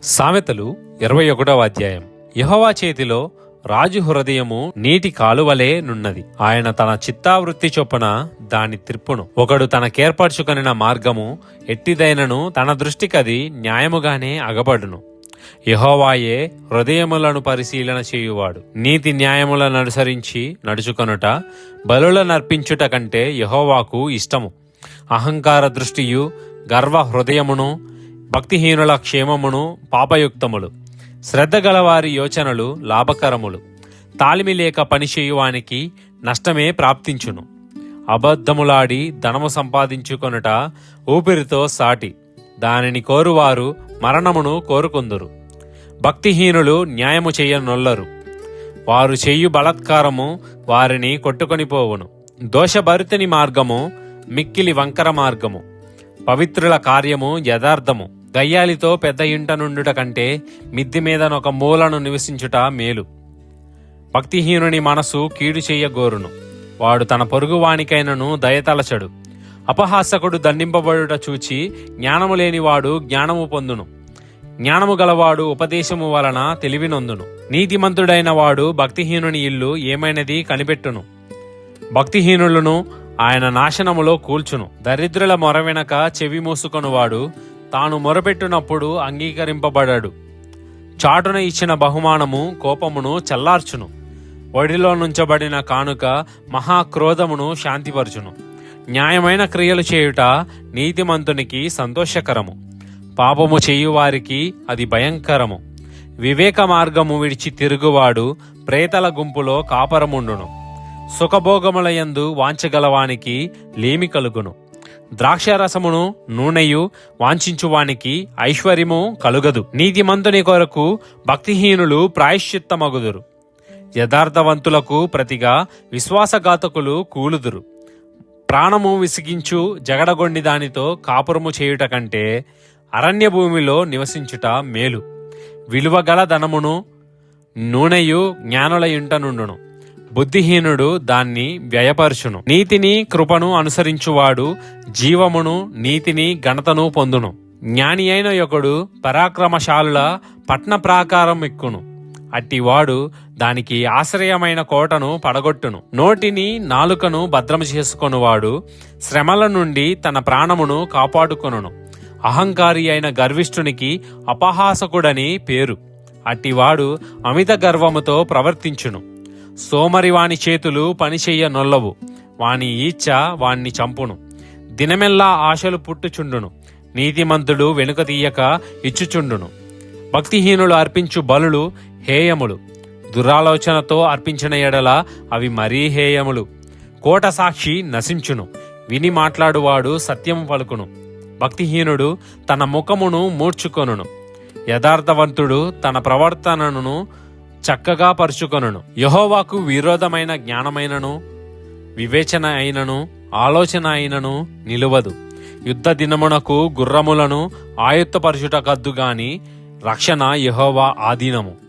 సామెతలు 21వ అధ్యాయం. యెహోవా చేతిలో రాజు హృదయము నీటి కాలువలే నున్నది. ఆయన తన చిత్తావృత్తి చొప్పున దాని త్రిప్పును. ఒకడు తనకేర్పరచుకొనిన మార్గము ఎట్టిదైనను తన దృష్టికది న్యాయముగానే అగబడును. యెహోవాయే హృదయములను పరిశీలన చేయువాడు. నీతి న్యాయములను అనుసరించి నడుచుకొనుట బలులనర్పించుట కంటే యెహోవాకు ఇష్టము. అహంకార దృష్టియు గర్వ హృదయమును భక్తిహీనుల క్షేమమును పాపయుక్తములు. శ్రద్ధ గలవారి యోచనలు లాభకరములు. తాలిమి లేక పనిచేయువానికి నష్టమే ప్రాప్తించును. అబద్ధములాడి ధనము సంపాదించుకొనుట ఊపిరితో సాటి. దానిని కోరువారు మరణమును కోరుకొందురు. భక్తిహీనులు న్యాయము చెయ్యనొల్లరు. వారు చెయ్యు బలాత్కారము వారిని కొట్టుకొనిపోవును. దోషభరితని మార్గము మిక్కిలి వంకర మార్గము. పవిత్రుల కార్యము యథార్థము. గయ్యాలితో పెద్ద ఇంట నుండుట కంటే మిద్ది మీదనొక మూలను నివసించుట మేలు. భక్తిహీనుని మనసు కీడు చెయ్యగోరును. వాడు తన పొరుగువానికైనను దయతలచడు. అపహాసకుడు దండింపబడుట చూచి జ్ఞానము లేనివాడు జ్ఞానము పొందును. జ్ఞానము గలవాడు ఉపదేశము వలన తెలివినొందును. నీతిమంతుడైన వాడు భక్తిహీనుని ఇల్లు ఏమైనది కనిపెట్టును. భక్తిహీనులను ఆయన నాశనములో కూల్చును. దరిద్రుల మొర వెనక చెవి మూసుకొనువాడు తాను మొరపెట్టునప్పుడు అంగీకరింపబడడు. చాటున ఇచ్చిన బహుమానము కోపమును చల్లార్చును. ఒడిలో నుంచబడిన కానుక మహాక్రోధమును శాంతిపరచును. న్యాయమైన క్రియలు చేయుట నీతిమంతునికి సంతోషకరము. పాపము చేయువారికి అది భయంకరము. వివేక మార్గము విడిచి తిరుగువాడు ప్రేతల గుంపులో కాపరముండును. సుఖభోగములయందు వాంచగలవానికి లేమి కలుగును. ద్రాక్షారసమును నూనెయు వాంఛించువానికి ఐశ్వర్యము కలుగదు. నీతిమంతుని కొరకు భక్తిహీనులు ప్రాయశ్చిత్తమగుదురు. యథార్థవంతులకు ప్రతిగా విశ్వాసఘాతకులు కూలుదురు. ప్రాణము విసిగించు జగడగొండి దానితో కాపురము చేయుట కంటే అరణ్య భూమిలో నివసించుట మేలు. విలువగల ధనమును నూనెయు జ్ఞానుల ఇంట నుండును. బుద్ధిహీనుడు దాన్ని వ్యయపరచును. నీతిని కృపను అనుసరించువాడు జీవమును నీతిని ఘనతను పొందును. జ్ఞాని అయిన ఒకడు పరాక్రమశాలుల పట్న ప్రాకారం ఎక్కును. అట్టివాడు దానికి ఆశ్రయమైన కోటను పడగొట్టును. నోటిని నాలుకను భద్రము చేసుకొనువాడు శ్రమల నుండి తన ప్రాణమును కాపాడుకొనును. అహంకారి అయిన గర్విష్ఠునికి అపహాసకుడని పేరు. అట్టివాడు అమిత గర్వముతో ప్రవర్తించును. సోమరివాని చేతులు పనిచెయ్య నొల్లవు. వాని ఈచ్ఛ వాణ్ణి చంపును. దినమెల్లా ఆశలు పుట్టుచుండును. నీతిమంతుడు వెనుక తీయక ఇచ్చుచుండును. భక్తిహీనులు అర్పించు బలులు హేయములు. దురాలోచనతో అర్పించిన ఎడల అవి మరీ హేయములు. కోట సాక్షి నశించును. విని మాట్లాడువాడు సత్యము పలుకును. భక్తిహీనుడు తన ముఖమును మూర్చుకొనును. యథార్థవంతుడు తన ప్రవర్తనను చక్కగా పరుచుకొనును. యెహోవాకు విరోధమైన జ్ఞానమైనను వివేచన అయినను ఆలోచన అయినను నిలువదు. యుద్ధ దినమునకు గుర్రములను ఆయుత్తపరచుటకద్దు గాని రక్షణ యెహోవా ఆధీనము.